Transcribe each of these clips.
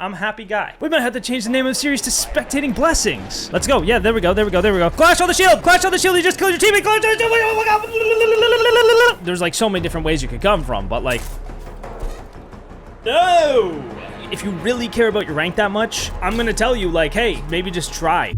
I'm a happy guy. We might have to change the name of the series to Spectating Blessings. Let's go. Yeah, there we go. Clash on the shield. Clash on the shield. You just killed your teammate. Clash on the shield. Oh my God. There's like so many different ways you could come from, but like, no. If you really care about your rank that much, I'm gonna tell you like, hey, maybe just try.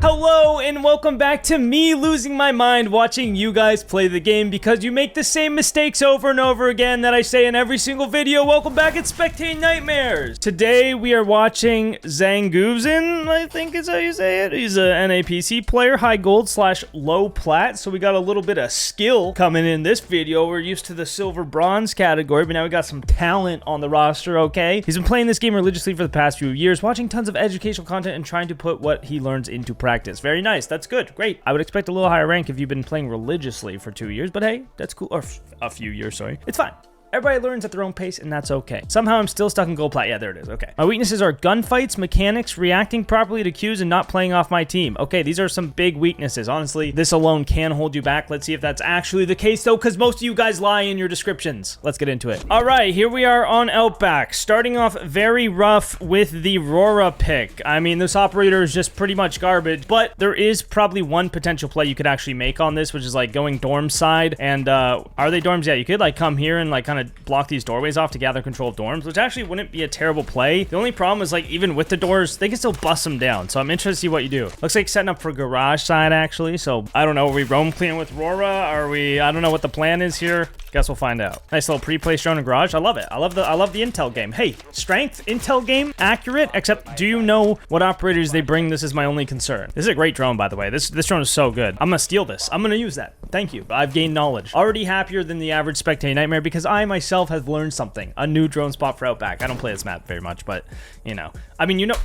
Hello and welcome back to me losing my mind watching you guys play the game because you make the same mistakes over and over again that I say in every single video. Welcome back at Spectating Nightmares. Today we are watching Zanguzin, I think is how you say it. He's an NAPC player, high gold / low plat. So we got a little bit of skill coming in this video. We're used to the silver bronze category, but now we got some talent on the roster, okay? He's been playing this game religiously for the past few years, watching tons of educational content and trying to put what he learns into practice. Very nice. That's good. Great. I would expect a little higher rank if you've been playing religiously for 2 years, but hey, that's cool. Or a few years, sorry. It's fine. Everybody learns at their own pace, and that's okay. Somehow I'm still stuck in gold plat. Yeah, there it is. Okay. My weaknesses are gunfights, mechanics, reacting properly to cues, and not playing off my team. Okay, these are some big weaknesses. Honestly, this alone can hold you back. Let's see if that's actually the case, though, because most of you guys lie in your descriptions. Let's get into it. All right, here we are on Outback. Starting off very rough with the Rora pick. I mean, this operator is just pretty much garbage, but there is probably one potential play you could actually make on this, which is like going dorm side. And are they dorms? Yeah, you could like come here and like kind of block these doorways off to gather control of dorms, which actually wouldn't be a terrible play. The only problem is like even with the doors, they can still bust them down. So I'm interested to see what you do. Looks like setting up for garage side actually. So I don't know. Are we roam clearing with Rora? Are we? I don't know what the plan is here. Guess we'll find out. Nice little pre-placed drone in garage. I love it. I love the intel game. Hey, strength intel game accurate. Except, do you know what operators they bring? This is my only concern. This is a great drone, by the way. This drone is so good. I'm gonna steal this. I'm gonna use that. Thank you. I've gained knowledge. Already happier than the average Spectating Nightmare because I myself have learned something. A new drone spot for Outback. I don't play this map very much, but you know. I mean, you know.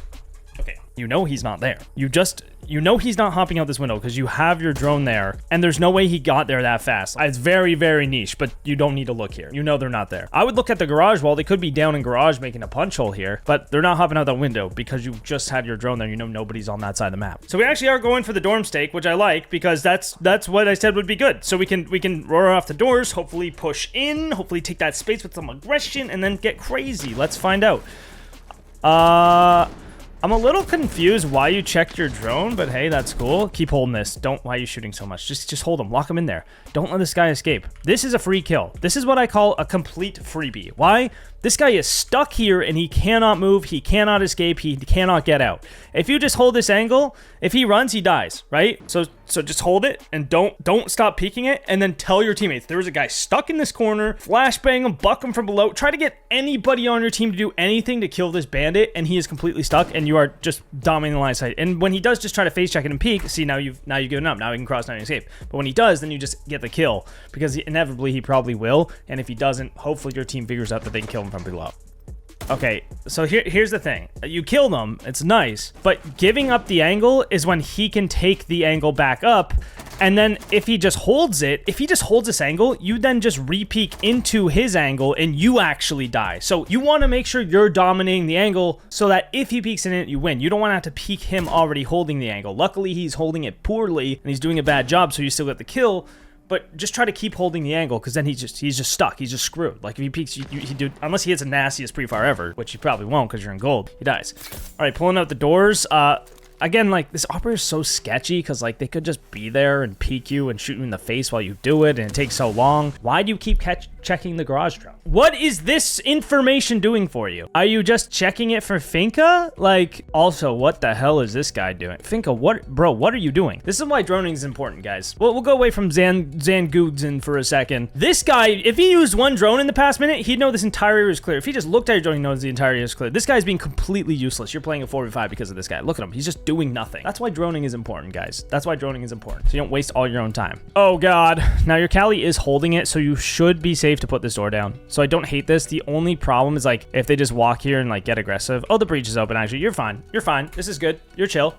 Okay, you know he's not there. You know he's not hopping out this window because you have your drone there, and there's no way he got there that fast. It's very, very niche, but you don't need to look here. You know they're not there. I would look at the garage wall. They could be down in garage making a punch hole here, but they're not hopping out that window because you just had your drone there. You know nobody's on that side of the map. So we actually are going for the dorm stake, which I like because that's what I said would be good. So we can roar off the doors, hopefully push in, hopefully take that space with some aggression, and then get crazy. Let's find out. I'm a little confused why you checked your drone, but hey, that's cool. Keep holding this. Why are you shooting so much? Just hold him. Lock him in there. Don't let this guy escape. This is a free kill. This is what I call a complete freebie. Why? This guy is stuck here and he cannot move. He cannot escape. He cannot get out. If you just hold this angle, if he runs, he dies, right? So just hold it and don't stop peeking it, and then tell your teammates there was a guy stuck in this corner. Flashbang him, buck him from below. Try to get anybody on your team to do anything to kill this bandit, and he is completely stuck, and you are just dominating the line of sight. And when he does just try to face check it and peek, see now you've given up. Now he can cross, now you escape. But when he does, then you just get the kill because inevitably he probably will. And if he doesn't, hopefully your team figures out that they can kill him from below. Okay, so here's the thing. You kill them, it's nice, but giving up the angle is when he can take the angle back up, and then if he just holds this angle, you then just re-peek into his angle and you actually die. So you want to make sure you're dominating the angle so that if he peeks in it, you win. You don't want to have to peek him already holding the angle. Luckily, he's holding it poorly and he's doing a bad job, so you still get the kill. But just try to keep holding the angle because then he's just stuck. He's just screwed. Like if he peeks, unless he hits the nastiest pre-fire ever, which he probably won't because you're in gold, he dies. All right, pulling out the doors. Again, like this operator is so sketchy because like they could just be there and peek you and shoot you in the face while you do it, and it takes so long. Why do you keep checking the garage drone? What is this information doing for you? Are you just checking it for Finka? Like, also, what the hell is this guy doing? Finka, what are you doing? This is why droning is important, guys. Well, we'll go away from Zanguzin for a second. This guy, if he used one drone in the past minute, he'd know this entire area is clear. If he just looked at your drone, he knows the entire area is clear. This guy's being completely useless. You're playing a 4v5 because of this guy. Look at him. He's just doing nothing. That's why droning is important, guys. That's why droning is important. So you don't waste all your own time. Oh, God. Now, your Cali is holding it, so you should be safe to put this door down. So I don't hate this. The only problem is like if they just walk here and like get aggressive. Oh, the breach is open. Actually, you're fine. You're fine. This is good. You're chill.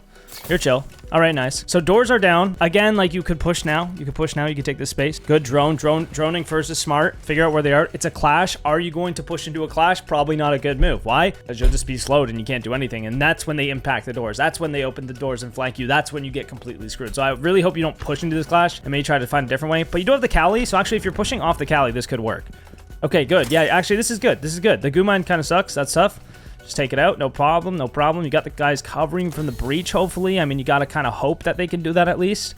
You're chill. All right, nice. So doors are down. Again, like you could push now. You could push now. You could take this space. Good drone. Droning first is smart. Figure out where they are. It's a clash. Are you going to push into a clash? Probably not a good move. Why? Because you'll just be slowed and you can't do anything. And that's when they impact the doors. That's when they open the doors and flank you. That's when you get completely screwed. So I really hope you don't push into this clash and maybe try to find a different way. But you do have the Cali. So actually, if you're pushing off the Cali, this could work. Okay, good. Yeah, actually, this is good. This is good. The goo mine kind of sucks. That's tough. Just take it out. No problem. No problem. You got the guys covering from the breach, hopefully. I mean, you got to kind of hope that they can do that at least.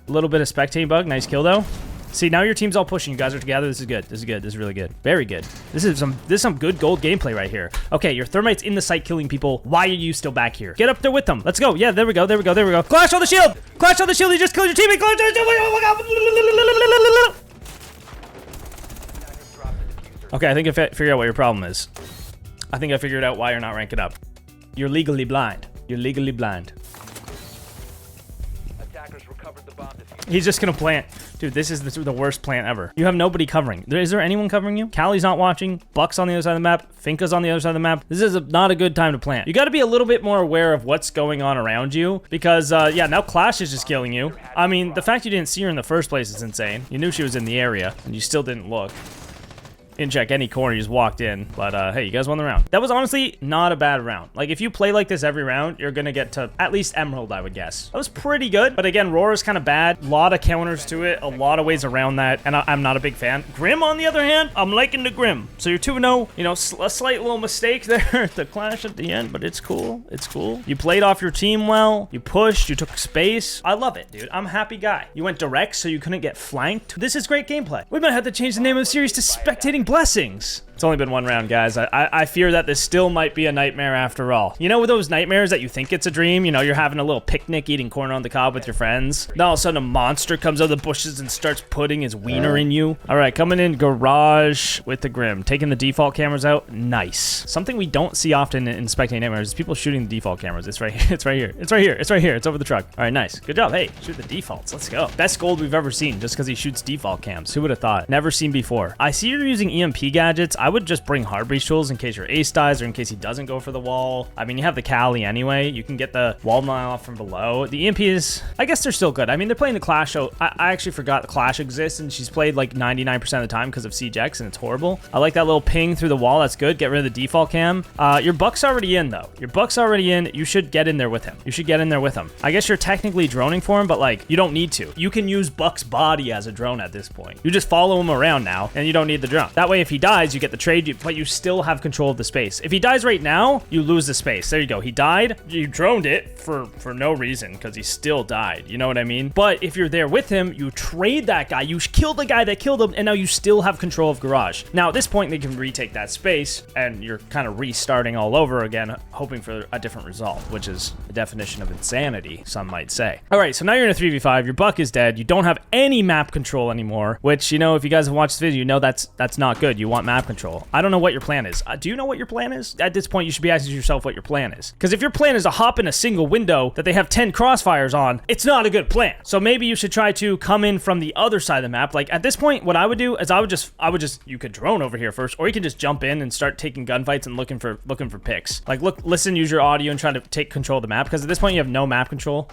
A little bit of spectating bug. Nice kill, though. See, now your team's all pushing. You guys are together. This is good. This is good. This is really good. Very good. This is some good gold gameplay right here. Okay, your thermite's in the site killing people. Why are you still back here? Get up there with them. Let's go. Yeah, there we go. There we go. There we go. Clash on the shield. Clash on the shield. You just killed your teammate. Clash on the shield. Okay, I think I figured out what your problem is. I think I figured out why you're not ranking up. You're legally blind. You're legally blind. He's just gonna plant. Dude, this is the worst plant ever. You have nobody covering. Is there anyone covering you? Callie's not watching. Buck's on the other side of the map. Finka's on the other side of the map. This is not a good time to plant. You gotta be a little bit more aware of what's going on around you because, yeah, now Clash is just killing you. I mean, the fact you didn't see her in the first place is insane. You knew she was in the area and you still didn't look. Didn't check any corner, you just walked in. But hey, you guys won the round. That was honestly not a bad round. Like, if you play like this every round, you're gonna get to at least Emerald, I would guess. That was pretty good. But again, Roar's kind of bad. A lot of counters to it, a lot of ways around that, and I'm not a big fan. Grim, on the other hand, I'm liking the Grim. So you're 2-0. You know, a slight little mistake there, the clash at the end, but it's cool. It's cool. You played off your team well. You pushed. You took space. I love it, dude. I'm a happy guy. You went direct, so you couldn't get flanked. This is great gameplay. We might have to change the name of the series to Spectating Blessings. It's only been one round, guys. I fear that this still might be a nightmare after all. You know, with those nightmares that you think it's a dream, you know, you're having a little picnic eating corn on the cob with your friends. Then all of a sudden a monster comes out of the bushes and starts putting his wiener in you. All right, coming in garage with the Grim. Taking the default cameras out. Nice. Something we don't see often in Spectating Nightmares is people shooting the default cameras. It's right here. It's right here. It's right here. It's right here. It's over the truck. All right, nice. Good job. Hey, shoot the defaults. Let's go. Best gold we've ever seen just because he shoots default cams. Who would have thought? Never seen before. I see you're using EMP gadgets. I would just bring hard breach tools in case your ace dies or in case he doesn't go for the wall. I mean, you have the Callie anyway. You can get the wall mile off from below. The EMP is, I guess they're still good. I mean, they're playing the Clash, so I actually forgot the Clash exists, and she's played like 99% of the time because of CJX, and it's horrible. I like that little ping through the wall. That's good. Get rid of the default cam. Your Buck's already in, though. Your Buck's already in. You should get in there with him. You should get in there with him. I guess you're technically droning for him, but like, you don't need to. You can use Buck's body as a drone at this point. You just follow him around now, and you don't need the drone. That way, if he dies, you get the trade, but you still have control of the space. If he dies right now, you lose the space. There you go. He died. You droned it for no reason because he still died. You know what I mean? But if you're there with him, you trade that guy. You kill the guy that killed him, and now you still have control of garage. Now, at this point, they can retake that space, and you're kind of restarting all over again, hoping for a different result, which is the definition of insanity, some might say. All right, so now you're in a 3v5. Your Buck is dead. You don't have any map control anymore, which, you know, if you guys have watched this video, you know that's not good. You want map control. I don't know what your plan is. Do you know what your plan is? At this point, you should be asking yourself what your plan is. Because if your plan is to hop in a single window that they have 10 crossfires on, it's not a good plan. So maybe you should try to come in from the other side of the map. Like, at this point, what I would do is I would just, you could drone over here first, or you can just jump in and start taking gunfights and looking for picks. Like, listen, use your audio and try to take control of the map. Because at this point, you have no map control.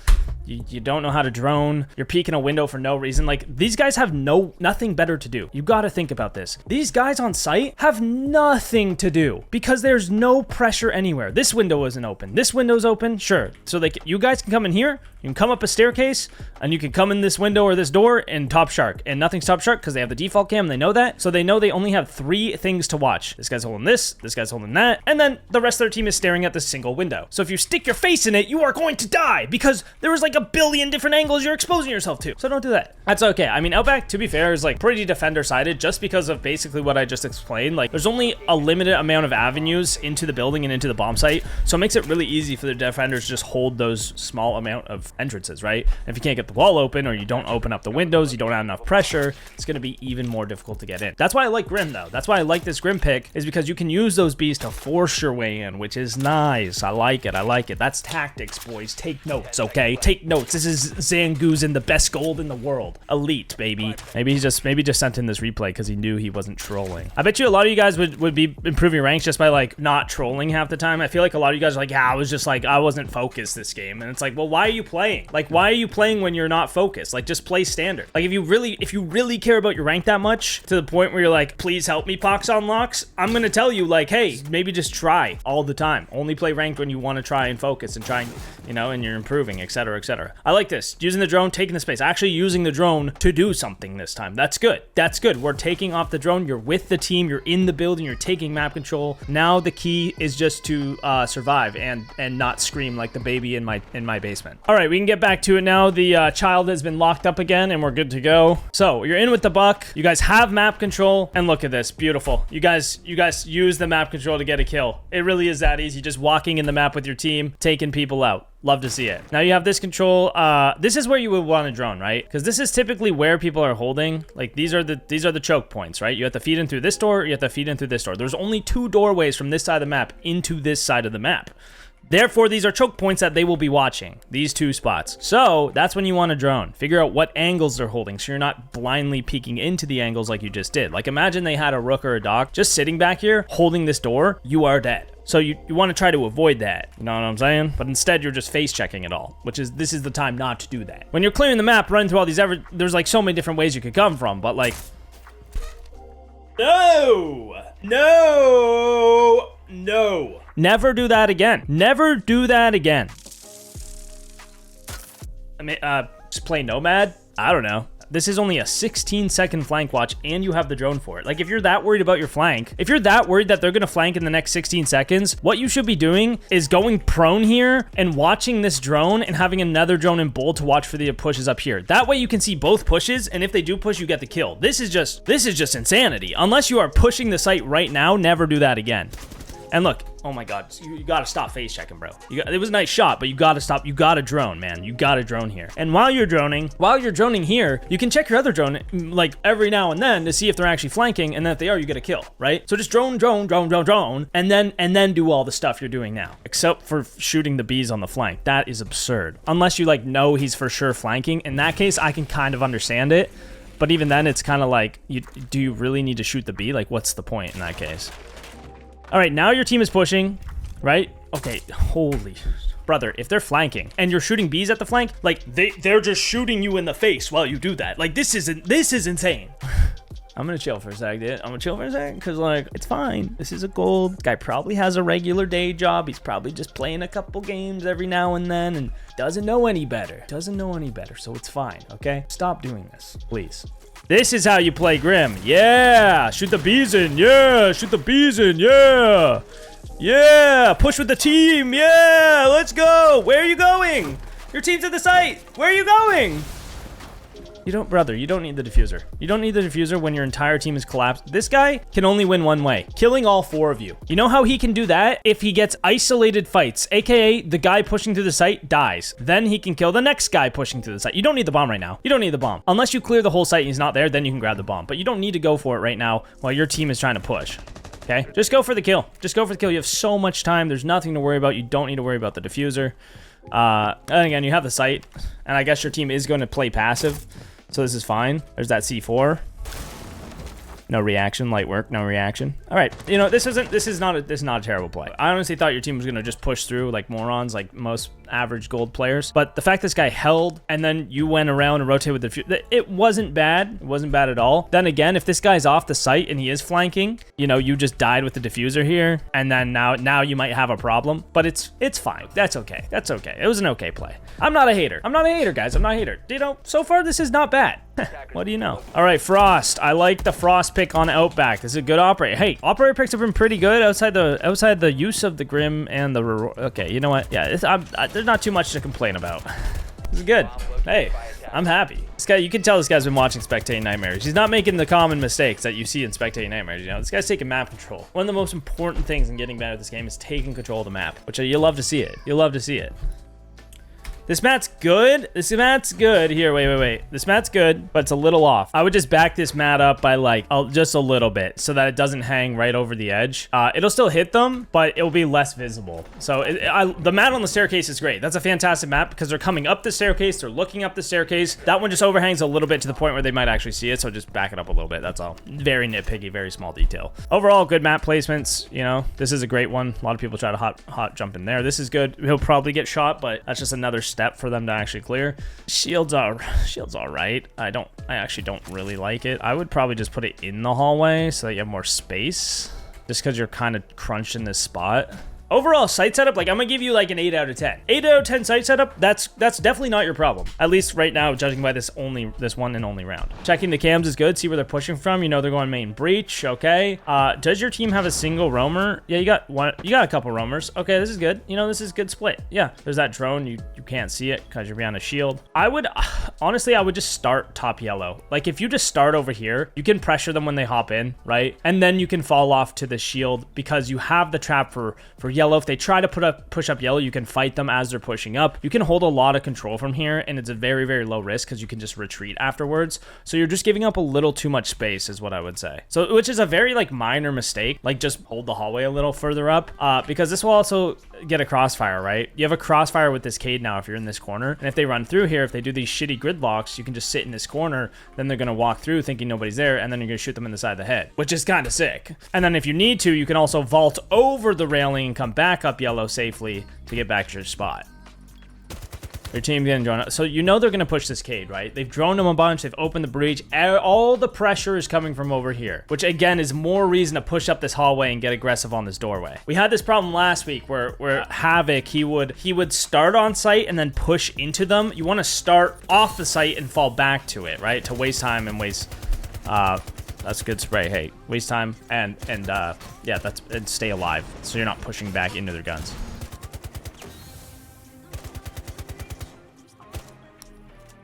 You don't know how to drone. You're peeking a window for no reason. Like, these guys have nothing better to do. You got to think about this. These guys on site have nothing to do because there's no pressure anywhere. This window isn't open. This window's open, sure. So you guys can come in here. You can come up a staircase, and you can come in this window or this door and top shark. And nothing's top shark because they have the default cam. They know that. So they know they only have 3 things to watch. This guy's holding this guy's holding that, and then the rest of their team is staring at this single window. So if you stick your face in it, you are going to die because there is like a billion different angles you're exposing yourself to. So don't do that. That's okay. I mean, Outback, to be fair, is like pretty defender-sided just because of basically what I just explained. Like, there's only a limited amount of avenues into the building and into the bomb site, so it makes it really easy for the defenders to just hold those small amount of entrances, right? And if you can't get the wall open or you don't open up the windows, you don't have enough pressure, it's going to be even more difficult to get in. That's why I like Grim, though. That's why I like this Grim pick, is because you can use those bees to force your way in, which is nice. I like it. I like it. That's tactics, boys. Take notes, okay? Take notes. This is Zangoozin, the best gold in the world. Elite, baby. Maybe he just sent in this replay because he knew he wasn't trolling. I bet you a lot of you guys would be improving your ranks just by like not trolling half the time. I feel like a lot of you guys are like, yeah, I wasn't focused this game. And it's like, well, why are you playing? Like, why are you playing when you're not focused? Like, just play standard. Like, if you really care about your rank that much to the point where you're like, please help me, Poxonlox, I'm gonna tell you, like, hey, maybe just try all the time. Only play ranked when you want to try and focus and try and, you know, and you're improving, etc., etc. etc. I like this. Using the drone, taking the space, actually using the drone to do something this time. That's good. That's good. We're taking off the drone. You're with the team. You're in the building. You're taking map control. Now the key is just to survive and not scream like the baby in my basement. All right, we can get back to it now. The child has been locked up again, and we're good to go. So you're in with the buck. You guys have map control, and look at this. Beautiful. You guys use the map control to get a kill. It really is that easy. Just walking in the map with your team, taking people out. Love to see it. Now you have this control. This is where you would want a drone, right? Because this is typically where people are holding. Like these are the choke points, right? You have to feed in through this door. You have to feed in through this door. There's only 2 doorways from this side of the map into this side of the map. Therefore, these are choke points that they will be watching, these 2 spots. So that's when you want a drone. Figure out what angles they're holding so you're not blindly peeking into the angles like you just did. Like imagine they had a rook or a dock just sitting back here holding this door, you are dead. So you want to try to avoid that, you know what I'm saying? But instead you're just face checking it all, this is the time not to do that. When you're clearing the map, running through all these, there's like so many different ways you could come from, but like, no. Never do that again. Never do that again. I mean, just play Nomad? I don't know. This is only a 16-second flank watch, and you have the drone for it. Like, if you're that worried about your flank, if you're that worried that they're going to flank in the next 16 seconds, what you should be doing is going prone here and watching this drone and having another drone in bold to watch for the pushes up here. That way you can see both pushes, and if they do push, you get the kill. This is just insanity. Unless you are pushing the site right now, never do that again. And look, oh my God, you gotta stop face checking, bro. It was a nice shot, but you gotta stop. You gotta drone, man. You gotta drone here. And while you're droning here, you can check your other drone like every now and then to see if they're actually flanking, and then if they are, you get a kill, right? So just drone, and then do all the stuff you're doing now, except for shooting the bees on the flank. That is absurd. Unless you like know he's for sure flanking. In that case, I can kind of understand it. But even then, it's kind of like, do you really need to shoot the bee? Like, what's the point in that case? All right, now your team is pushing, right? Okay, holy brother, if they're flanking and you're shooting bees at the flank, like they're just shooting you in the face while you do that. Like this is insane. I'm gonna chill for a sec, dude. I'm gonna chill for a sec because like it's fine. This is a gold. Guy probably has a regular day job. He's probably just playing a couple games every now and then and doesn't know any better. So it's fine, okay? Stop doing this, please. This is how you play Grim. Yeah, shoot the bees in. Yeah, shoot the bees in. Yeah. Yeah, push with the team. Yeah, let's go. Where are you going? Your team's at the site. Where are you going? Brother, you don't need the diffuser. You don't need the diffuser when your entire team is collapsed. This guy can only win one way, killing all 4 of you. You know how he can do that? If he gets isolated fights, aka the guy pushing through the site dies. Then he can kill the next guy pushing through the site. You don't need the bomb right now. You don't need the bomb. Unless you clear the whole site and he's not there, then you can grab the bomb. But you don't need to go for it right now while your team is trying to push. Okay? Just go for the kill. Just go for the kill. You have so much time. There's nothing to worry about. You don't need to worry about the diffuser. And again, you have the site. And I guess your team is going to play passive. So this is fine. There's that C4. No reaction, light work, no reaction. All right, you know, this is not a terrible play. I honestly thought your team was gonna just push through like morons, like most average gold players. But the fact this guy held and then you went around and rotated with the, it wasn't bad. It wasn't bad at all. Then again, if this guy's off the site and he is flanking, you know, you just died with the diffuser here, and then now you might have a problem. But it's fine. That's okay. That's okay. It was an okay play. I'm not a hater. I'm not a hater, guys. I'm not a hater. You know, so far this is not bad. What do you know? All right, Frost. I like the Frost pick on Outback. This is a good operator. Hey, operator picks have been pretty good outside the use of the Grim and the... Okay, you know what? Yeah, there's not too much to complain about. This is good. Hey, I'm happy. This guy, you can tell this guy's been watching Spectating Nightmares. He's not making the common mistakes that you see in Spectating Nightmares. You know, this guy's taking map control. One of the most important things in getting better at this game is taking control of the map, which you'll love to see it. You'll love to see it. This mat's good. This mat's good. Here, wait. This mat's good, but it's a little off. I would just back this mat up by like just a little bit so that it doesn't hang right over the edge. It'll still hit them, but it'll be less visible. So the mat on the staircase is great. That's a fantastic map because they're coming up the staircase. They're looking up the staircase. That one just overhangs a little bit to the point where they might actually see it. So just back it up a little bit. That's all. Very nitpicky, very small detail. Overall, good map placements. You know, this is a great one. A lot of people try to hot jump in there. This is good. He'll probably get shot, but that's just another step for them to actually clear. Shield's all right. I actually don't really like it. I would probably just put it in the hallway so that you have more space, just because you're kind of crunched in this spot. Overall site setup, like I'm gonna give you like an 8 out of 10. 8 out of 10 site setup, that's definitely not your problem. At least right now, judging by this one and only round. Checking the cams is good. See where they're pushing from. You know they're going main breach. Okay. Does your team have a single roamer? Yeah, you got one. You got a couple roamers. Okay, this is good. You know, this is good split. Yeah, there's that drone. You can't see it because you're behind a shield. I would honestly, I would just start top yellow. Like if you just start over here, you can pressure them when they hop in, right? And then you can fall off to the shield because you have the trap for yellow. If they try to push up yellow, you can fight them as they're pushing up. You can hold a lot of control from here, and it's a very, very low risk because you can just retreat afterwards. So you're just giving up a little too much space is what I would say. So which is a very like minor mistake. Like just hold the hallway a little further up because this will also get a crossfire, right? You have a crossfire with this Cade now if you're in this corner. And if they run through here, if they do these shitty gridlocks, you can just sit in this corner. Then they're going to walk through thinking nobody's there, and then you're going to shoot them in the side of the head, which is kind of sick. And then if you need to, you can also vault over the railing and come back up yellow safely to get back to your spot. Your team's getting drawn up. So you know they're going to push this Cade, right? They've droned them a bunch. They've opened the breach. All the pressure is coming from over here, which again is more reason to push up this hallway and get aggressive on this doorway. We had this problem last week where Havoc, he would start on site and then push into them. You want to start off the site and fall back to it, right? To waste time and waste... that's a good spray. Hey, waste time and yeah, and stay alive. So you're not pushing back into their guns.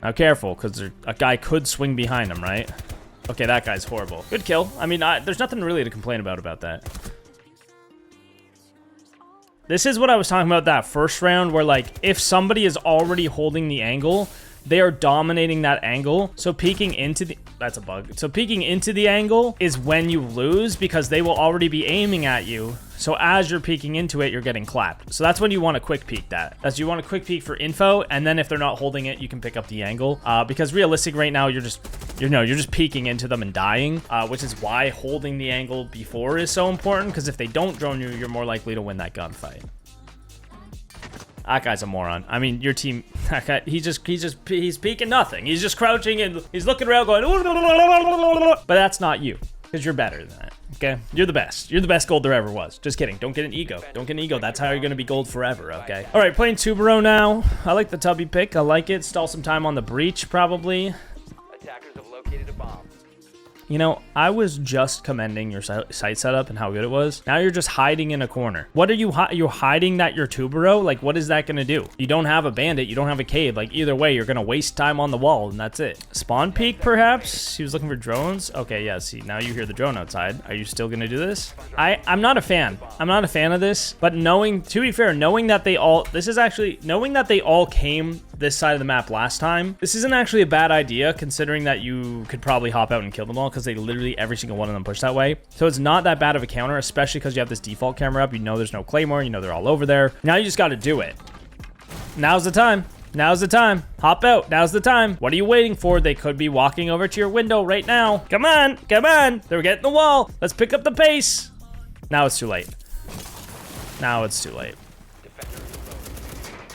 Now careful, because a guy could swing behind him, right? Okay, that guy's horrible. Good kill. I mean, there's nothing really to complain about that. This is what I was talking about that first round, where like, if somebody is already holding the angle, they are dominating that angle. So peeking into the... That's a bug. So peeking into the angle is when you lose because they will already be aiming at you. So as you're peeking into it, you're getting clapped. So that's when you want to quick peek that. As you want to quick peek for info, and then if they're not holding it, you can pick up the angle. Because realistic right now, you're just peeking into them and dying, which is why holding the angle before is so important. Because if they don't drone you, you're more likely to win that gunfight. That guy's a moron. I mean, your team, that guy, he's peeking nothing. He's just crouching and he's looking around going, but that's not you, because you're better than that, okay? You're the best. You're the best gold there ever was. Just kidding. Don't get an ego. Don't get an ego. That's how you're going to be gold forever, okay? All right, playing Tubero now. I like the tubby pick. I like it. Stall some time on the breach, probably. Attackers have located a bomb. You know, I was just commending your site setup and how good it was. Now you're just hiding in a corner. What are you're hiding that you're Tubero? Like, what is that going to do? You don't have a bandit. You don't have a Cade. Like, either way, you're going to waste time on the wall, and that's it. Spawn peek, perhaps? He was looking for drones? Okay, yeah, see, now you hear the drone outside. Are you still going to do this? I'm not a fan. I'm not a fan of this, but to be fair, knowing that they all came this side of the map last time, this isn't actually a bad idea, considering that you could probably hop out and kill them all, because they literally, every single one of them push that way. So it's not that bad of a counter, especially because you have this default camera up. You know there's no Claymore. You know they're all over there. Now you just got to do it. Now's the time. Now's the time. Hop out. Now's the time. What are you waiting for? They could be walking over to your window right now. Come on. Come on. They're getting the wall. Let's pick up the pace. Now it's too late. Now it's too late.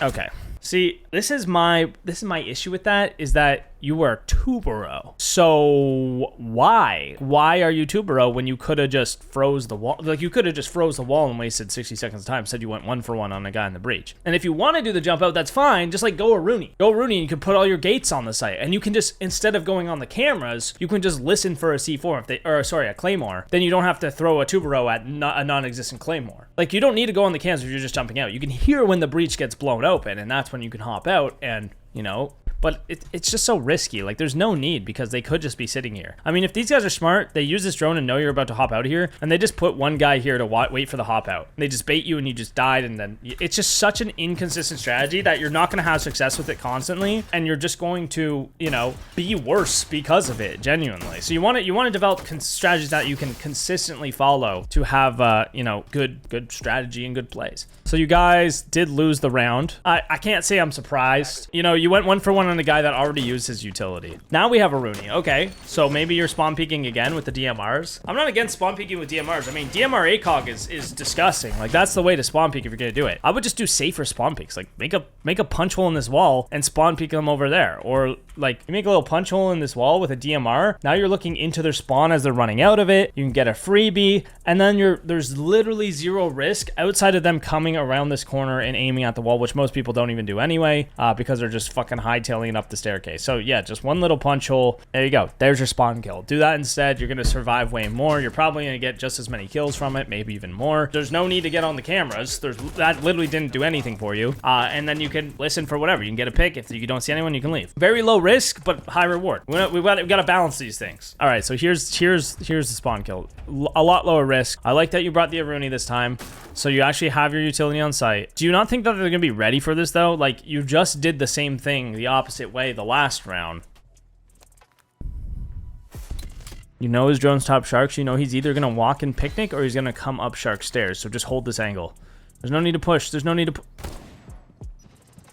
Okay. See, this is my issue with that, is that you are Tubero. So why are you Tubero when you could have just froze the wall? Like, you could have just froze the wall and wasted 60 seconds of time. Said you went 1-for-1 on a guy in the breach. And if you want to do the jump out, that's fine. Just like go a Rooney. Go a Rooney and you can put all your gates on the site. And you can just, instead of going on the cameras, you can just listen for a C4 a Claymore. Then you don't have to throw a Tubero at a non-existent Claymore. Like, you don't need to go on the cams if you're just jumping out. You can hear when the breach gets blown open, and that's when you can hop out and, you know, but it's just so risky. Like, there's no need, because they could just be sitting here. I mean, if these guys are smart, they use this drone and know you're about to hop out of here, and they just put one guy here to wait for the hop out. And they just bait you and you just died, and then it's just such an inconsistent strategy that you're not going to have success with it constantly, and you're just going to, you know, be worse because of it, genuinely. So you want to develop strategies that you can consistently follow to have, you know, good strategy and good plays. So you guys did lose the round. I can't say I'm surprised. You know, you went 1-for-1 on a guy that already used his utility. Now we have a Rooney. Okay, so maybe you're spawn peeking again with the DMRs. I'm not against spawn peeking with DMRs. I mean, DMR ACOG is disgusting. Like, that's the way to spawn peek if you're gonna do it. I would just do safer spawn peeks. Like, make a punch hole in this wall and spawn peek them over there. Or, like, you make a little punch hole in this wall with a DMR. Now you're looking into their spawn as they're running out of it. You can get a freebie, and then there's literally zero risk outside of them coming around this corner and aiming at the wall, which most people don't even do anyway, because they're just fucking hightailing it up the staircase. So yeah, just one little punch hole. There you go. There's your spawn kill. Do that instead. You're gonna survive way more. You're probably gonna get just as many kills from it, maybe even more. There's no need to get on the cameras. That literally didn't do anything for you. And then you can listen for whatever. You can get a pick. If you don't see anyone, you can leave. Very low risk, but high reward. We've got to balance these things. All right, so here's the spawn kill. A lot lower risk. I like that you brought the Aruni this time, so you actually have your utility on site. Do you not think that they're gonna be ready for this though? Like, you just did the same thing the opposite way the last round. You know his drone's top sharks. You know he's either gonna walk in picnic or he's gonna come up shark stairs. So just hold this angle. There's no need to push. There's no need to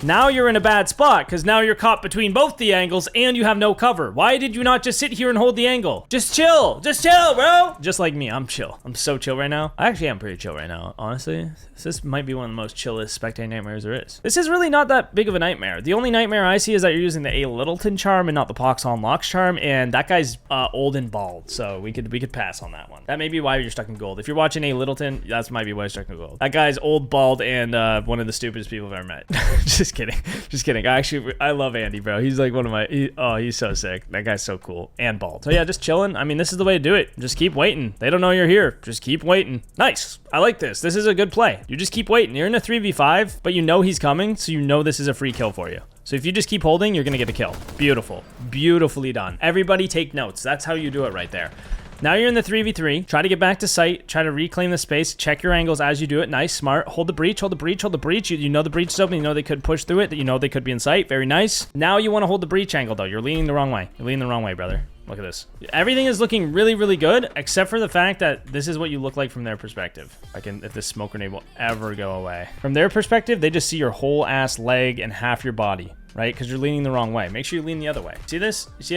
Now you're in a bad spot, because now you're caught between both the angles and you have no cover. Why did you not just sit here and hold the angle? Just chill, bro. Just like me, I'm chill. I'm so chill right now. I actually am pretty chill right now, honestly. This might be one of the most chillest spectating nightmares there is. This is really not that big of a nightmare. The only nightmare I see is that you're using the A Littleton charm and not the Poxonlox charm, and that guy's old and bald, so we could pass on that one. That may be why you're stuck in gold. If you're watching A Littleton, that might be why you're stuck in gold. That guy's old, bald, and one of the stupidest people I've ever met. Just kidding. I love Andy, bro. He's like one of my, he's so sick. That guy's so cool and bald. So yeah, just chilling. I mean, this is the way to do it. Just keep waiting. They don't know you're here. Just keep waiting. Nice. I like this. This is a good play. You just keep waiting. You're in a 3v5, but you know he's coming, so you know this is a free kill for you. So if you just keep holding, you're gonna get a kill. Beautiful. Beautifully done. Everybody take notes. That's how you do it right there. Now you're in the 3v3. Try to get back to site. Try to reclaim the space. Check your angles as you do it. Nice, smart. Hold the breach, hold the breach, hold the breach. You know the breach is open. You know they could push through it. You know they could be in sight. Very nice. Now you want to hold the breach angle, though. You're leaning the wrong way. You're leaning the wrong way, brother. Look at this. Everything is looking really, really good, except for the fact that this is what you look like from their perspective. If this smoke grenade will ever go away. From their perspective, they just see your whole ass leg and half your body, right? Because you're leaning the wrong way. Make sure you lean the other way. See this? You see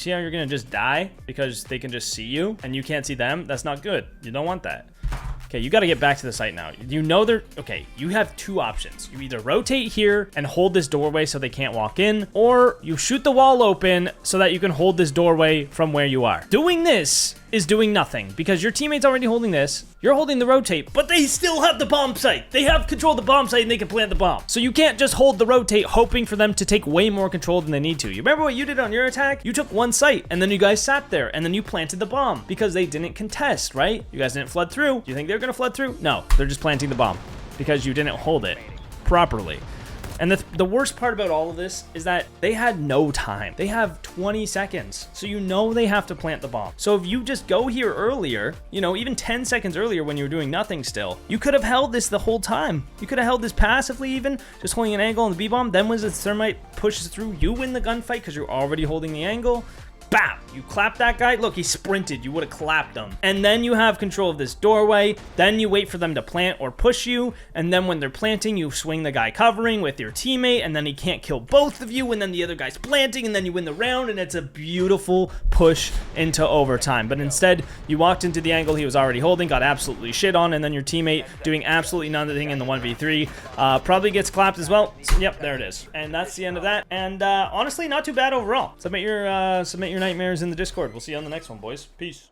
how you're gonna just die because they can just see you and you can't see them? That's not good. You don't want that. Okay, you got to get back to the site now. You know okay, you have two options. You either rotate here and hold this doorway so they can't walk in, or you shoot the wall open so that you can hold this doorway from where you are. Doing this is doing nothing because your teammate's already holding this. You're holding the rotate, but they still have the bomb site. They have control of the bomb site and they can plant the bomb. So you can't just hold the rotate hoping for them to take way more control than they need to. You remember what you did on your attack? You took one site and then you guys sat there and then you planted the bomb because they didn't contest, right? You guys didn't flood through. Do you think they're gonna flood through? No, they're just planting the bomb because you didn't hold it properly. And the worst part about all of this is that they had no time. They have 20 seconds. So you know they have to plant the bomb. So if you just go here earlier, you know, even 10 seconds earlier when you were doing nothing still, you could have held this the whole time. You could have held this passively even, just holding an angle on the B-bomb. Then when the thermite pushes through, you win the gunfight because you're already holding the angle. Bam! You clap that guy. Look, he sprinted. You would have clapped him. And then you have control of this doorway. Then you wait for them to plant or push you. And then when they're planting, you swing the guy covering with your teammate. And then he can't kill both of you. And then the other guy's planting. And then you win the round. And it's a beautiful push into overtime. But instead, you walked into the angle he was already holding, got absolutely shit on. And then your teammate doing absolutely nothing in the 1v3 probably gets clapped as well. So, yep, there it is. And that's the end of that. And honestly, not too bad overall. Submit your nightmares in the Discord. We'll see you on the next one, boys. Peace.